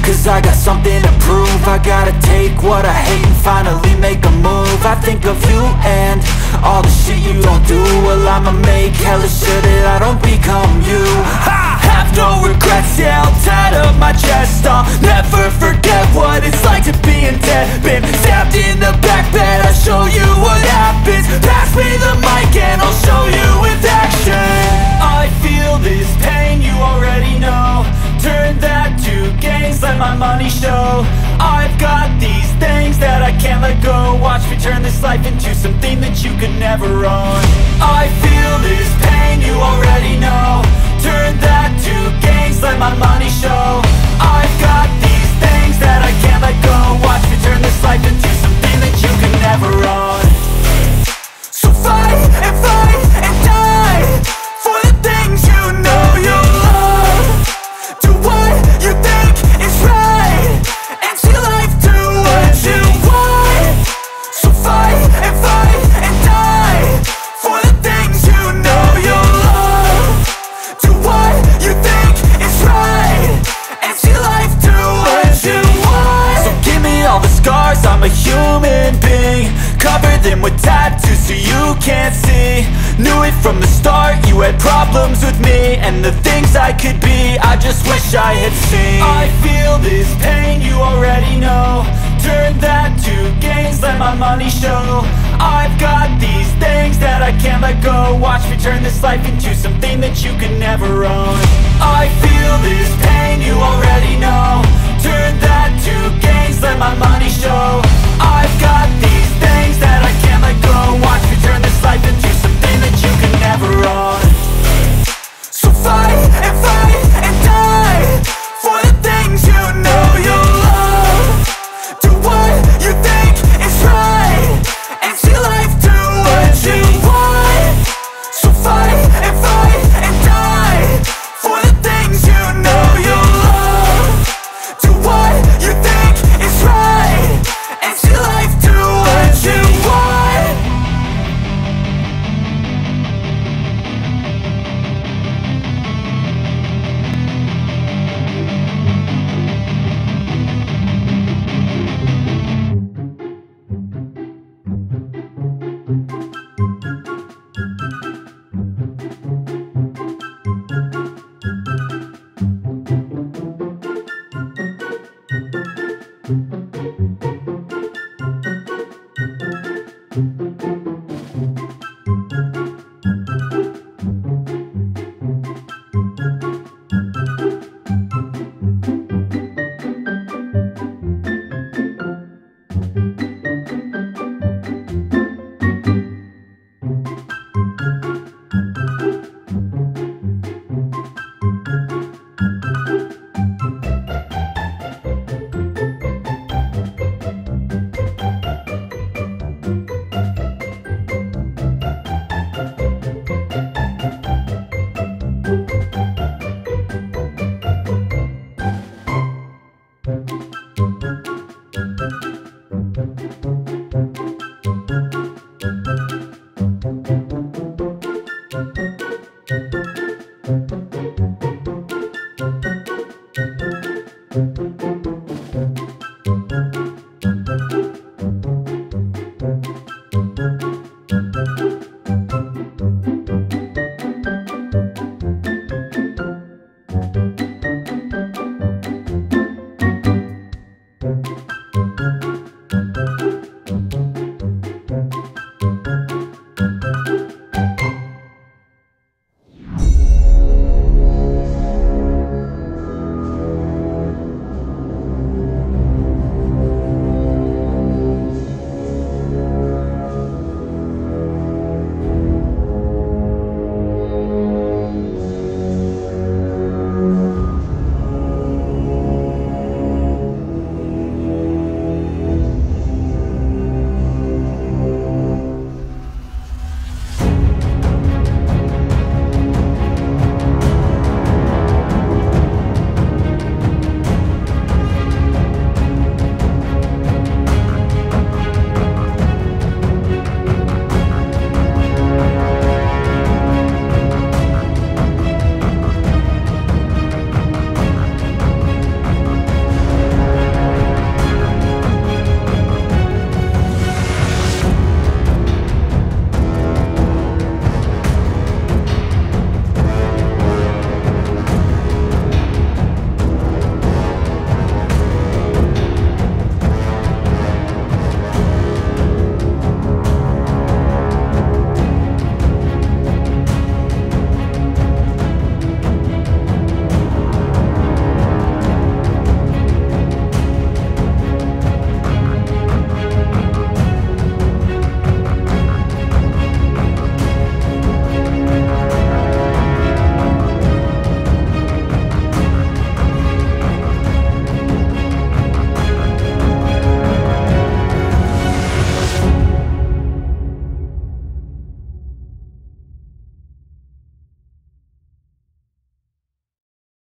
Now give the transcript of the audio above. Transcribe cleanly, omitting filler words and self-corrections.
cause I got something to prove. I gotta take what I hate and finally make a move. I think of you and all the shit you don't do. Well, I'ma make hella sure that I don't become you. I have no regrets, yeah, I'll tie up my chest. I'll never forget what it's like to be in debt. Been stabbed in the back bed, I'll show you what happens. Pass me the mic and I'll show you with action. I feel this pain, you already know. Turn that to gains, let my money show. I've got these things that I can't let go. Watch me turn this life into something that you could never own. I feel this pain, you already know. Turn that to gains, let my money show. I've got these things that I can't let go. Watch me turn this life into something that you could never own. So fight and die for the things you know you love. Do what you think is right and see life do what you want. So fight and die for the things you know you love. Do what you think is right and see life do what you want. So give me all the scars, I'm a human being. Cover them with tattoos so you can't see. Knew it from the start, you had problems with me and the things I could be, I just wish I had seen. I feel this pain, you already know. Turn that to gains, let my money show. I've got these things that I can't let go. Watch me turn this life into something that you could never own. I feel this pain, you already know. Turn that to gains, let my money show. I've got these things that I can't let go. Watch me turn this life into something that you could never own. So fight and die for the things you know you love. Do what you think is right and see life do what you want. So fight and die for the things you know you love. Do what you think is right and see life do what you want.